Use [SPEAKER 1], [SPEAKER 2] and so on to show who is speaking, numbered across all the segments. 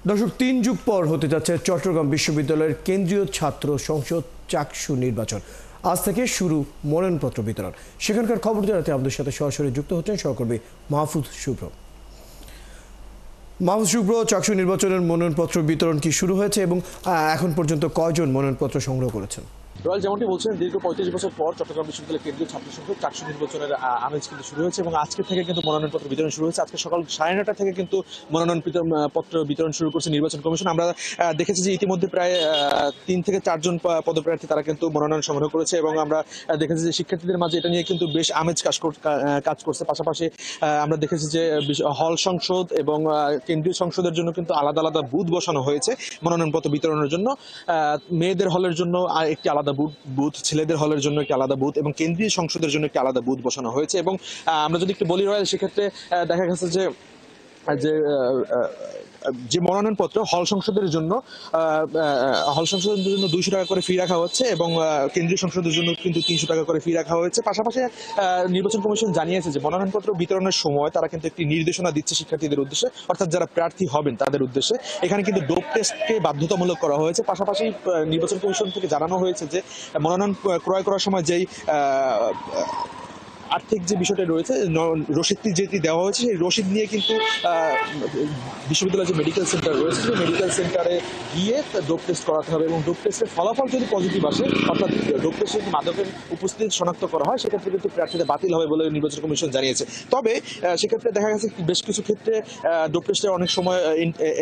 [SPEAKER 1] দর্শক ৩ যুগ পর হতে যাচ্ছে চট্টগ্রাম বিশ্ববিদ্যালয়ের কেন্দ্রীয় ছাত্র সংসদ চাকসু নির্বাচন। আজ থেকে শুরু মনোনয়নপত্র বিতরণ। সেখানকার খবর জানাতে আমাদের সাথে সরাসরি যুক্ত হচ্ছেন সহকর্মী মাহফুজ শুভ্র। মাহফুজ শুভ্র, চাকসু নির্বাচনের মনোনয়নপত্র বিতরণ কি শুরু হয়েছে এবং এখন পর্যন্ত কয়জন মনোনয়নপত্র সংগ্রহ করেছেন?
[SPEAKER 2] রয়্যাল যেমনটি বলছেন, দীর্ঘ ৩৫ বছর পর চট্টগ্রাম বিশ্ববিদ্যালয়ের কেন্দ্রীয় ছাত্র সংসদ চাকসু নির্বাচনের আমেজ কিন্তু শুরু হয়েছে এবং আজকে থেকে কিন্তু মনোনয়নপত্র বিতরণ শুরু হয়েছে। আজকে সকাল ৯:৩০ থেকে কিন্তু মনোনয়নপত্র বিতরণ শুরু করছে নির্বাচন কমিশন। আমরা দেখেছি যে ইতিমধ্যে প্রায় ৩ থেকে ৪ জন পদপ্রার্থী তারা কিন্তু মনোনয়ন সংগ্রহ করেছে এবং আমরা দেখেছি যে শিক্ষার্থীদের মাঝে এটা নিয়ে কিন্তু বেশ আমেজ কাজ করছে। পাশাপাশি আমরা দেখেছি যে হল সংসদ এবং কেন্দ্রীয় সংসদের জন্য কিন্তু আলাদা আলাদা বুথ বসানো হয়েছে মনোনয়নপত্র বিতরণের জন্য। মেয়েদের হলের জন্য একটি আলাদা বুথ, ছেলেদের হলের জন্য একটি আলাদা বুথ এবং কেন্দ্রীয় সংসদের জন্য একটি আলাদা বুথ বসানো হয়েছে। এবং আমরা যদি একটু বলি রয়্যাল, সেক্ষেত্রে দেখা গেছে যে যে মনোনয়নপত্র হল সংসদের জন্য 200 টাকা করে ফি রাখা হচ্ছে এবং কেন্দ্রীয় সংসদের জন্য কিন্তু 300 টাকা করে ফি রাখা হয়েছে। পাশাপাশি নির্বাচন কমিশন জানিয়েছে যে মনোনয়নপত্র বিতরণের সময় তারা কিন্তু একটি নির্দেশনা দিচ্ছে শিক্ষার্থীদের উদ্দেশ্যে, অর্থাৎ যারা প্রার্থী হবেন তাদের উদ্দেশ্যে। এখানে কিন্তু ডোপ টেস্টকে বাধ্যতামূলক করা হয়েছে। পাশাপাশি নির্বাচন কমিশন থেকে জানানো হয়েছে যে মনোনয়ন ক্রয় করার সময় যেই আর্থিক যে বিষয়টা রয়েছে, রসিদটি যেটি দেওয়া হয়েছে সেই রসিদ নিয়ে কিন্তু বিশ্ববিদ্যালয়ের যে মেডিকেল সেন্টার রয়েছে সেই মেডিকেল সেন্টারে গিয়ে ডোপ টেস্ট করাতে হবে এবং ডোপ টেস্টের ফলাফল যদি পজিটিভ আসে, অর্থাৎ ডোপ টেস্টে যদি মাদকের উপস্থিতি শনাক্ত করা হয়, সেক্ষেত্রে কিন্তু প্রার্থীদের বাতিল হবে বলে নির্বাচন কমিশন জানিয়েছে। তবে সেক্ষেত্রে দেখা গেছে বেশ কিছু ক্ষেত্রে ডোপ টেস্টের অনেক সময়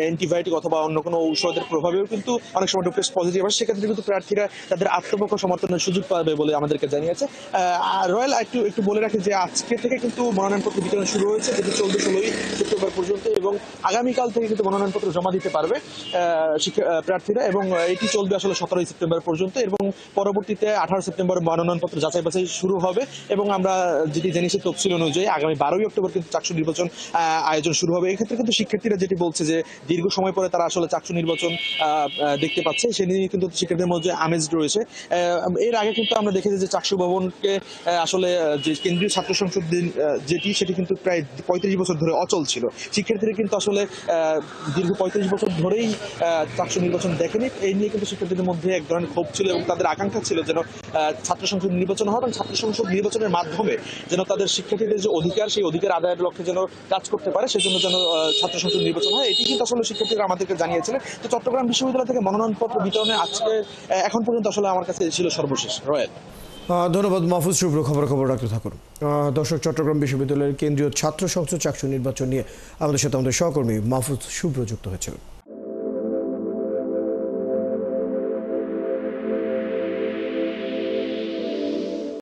[SPEAKER 2] অ্যান্টিবায়োটিক অথবা অন্য কোনো ঔষধের প্রভাবেও কিন্তু অনেক সময় ডোপ টেস্ট পজিটিভ আসে। সেক্ষেত্রে কিন্তু প্রার্থীরা তাদের আত্মপক্ষ সমর্থনের সুযোগ পাবে বলে আমাদেরকে জানিয়েছে। রয়্যাল একটু বলে রাখি যে আজকে থেকে কিন্তু মনোনয়নপত্র বিতরণ শুরু হয়েছে, যেটি চলবে 16ই সেপ্টেম্বর পর্যন্ত এবং আগামীকাল থেকে কিন্তু মনোনয়নপত্র জমা দিতে পারবে প্রার্থীরা এবং এটি চলবে আসলে 17ই সেপ্টেম্বর পর্যন্ত এবং পরবর্তীতে 18 সেপ্টেম্বর মনোনয়নপত্র যাচাই বাছাই শুরু হবে এবং আমরা যেটি জেনেছি তফসিল অনুযায়ী আগামী 12ই অক্টোবর কিন্তু চাকসু নির্বাচন আয়োজন শুরু হবে। এক্ষেত্রে কিন্তু শিক্ষার্থীরা যেটি বলছে যে দীর্ঘ সময় পরে তারা আসলে চাকসু নির্বাচন দেখতে পাচ্ছে, সে নিয়ে কিন্তু শিক্ষার্থীদের মধ্যে আমেজ রয়েছে। এর আগে কিন্তু আমরা দেখেছি যে চাকসু ভবনকে আসলে যে কেন্দ্রীয় ছাত্র সংসদ সেটি কিন্তু প্রায় 35 বছর ধরে অচল ছিল। শিক্ষার্থীরা কিন্তু আসলে দীর্ঘ 35 বছর ধরেই চাকসু নির্বাচন দেখেনি। এই নিয়ে কিন্তু শিক্ষার্থীদের মধ্যে এক ধরনের ক্ষোভ ছিল এবং তাদের আকাঙ্ক্ষা ছিল যেন ছাত্র সংসদ নির্বাচন হয় এবং ছাত্র সংসদ নির্বাচনের মাধ্যমে যেন তাদের শিক্ষার্থীদের যে অধিকার, সেই অধিকার আদায়ের লক্ষ্যে যেন কাজ করতে পারে, সেজন্য যেন ছাত্র সংসদ নির্বাচন হয়। এটি কিন্তু আসলে শিক্ষার্থীরা আমাদেরকে জানিয়েছিলেন। তো চট্টগ্রাম বিশ্ববিদ্যালয় থেকে মনোনয়নপত্র বিতরণে আজকে এখন পর্যন্ত আসলে আমার কাছে ছিল সর্বশেষ। রয়্যাল,
[SPEAKER 1] ধন্যবাদ মাহফুজ শুভ্র, খবর রাখতে থাকুন। দর্শক, চট্টগ্রাম বিশ্ববিদ্যালয়ের কেন্দ্রীয় ছাত্র সংসদ চাকসু নির্বাচন নিয়ে আমাদের সাথে আমাদের সহকর্মী মাহফুজ শুভ্র যুক্ত হয়েছিল।